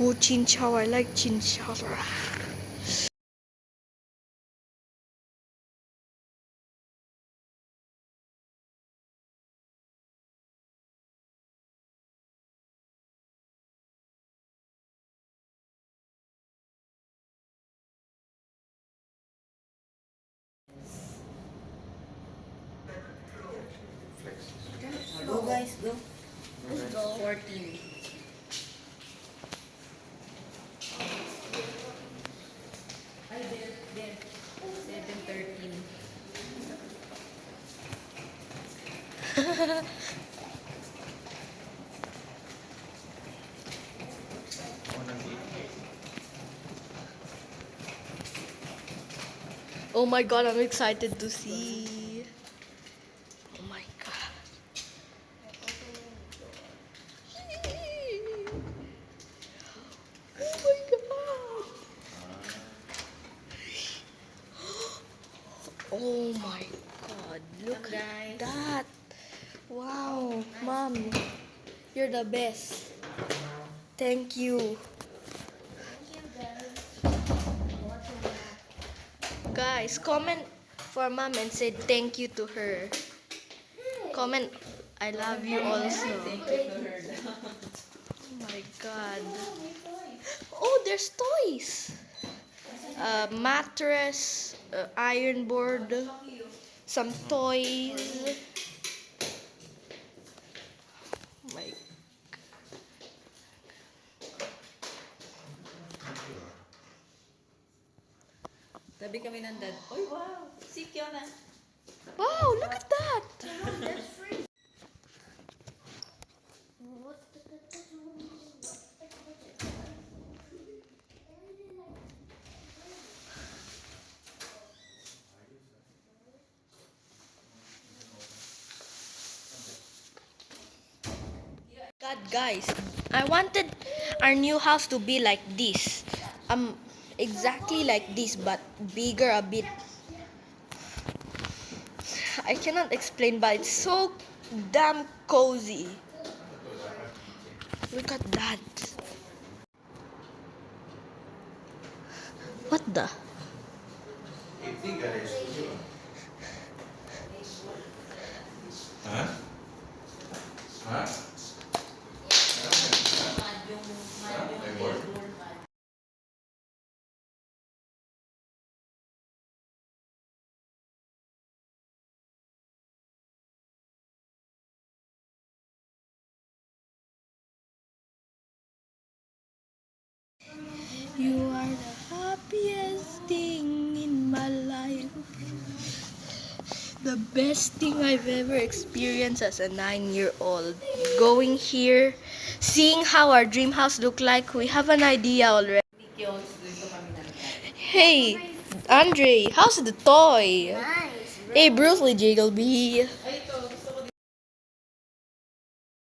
Oh, chin chow. I like chin chow. Go guys, go. 14. Ay, there. 7:13. Oh my god, I'm excited to see. Oh my god. Oh my god. Oh my god. Look at that. Wow, mom. You're the best. Thank you. Guys, comment for mom and say thank you to her. Comment, I love you also. Oh my god. Oh, there's toys. Mattress, iron board, some toys. Oh my. Tabi kami ng dad. Oy, wow! Si Kiona. Wow, look at that. God, guys, I wanted our new house to be like this. Exactly like this, but bigger a bit. I cannot explain, but it's so damn cozy. Look at that. What the? Hah? Hah? You are the happiest thing in my life. The best thing I've ever experienced as a 9-year-old. Going here, seeing how our dream house look like, we have an idea already. Kios, dito kami ng dad. Hey, Andre, how's the toy? Nice. Hey, Bruce Lee Jiggleby. Ay,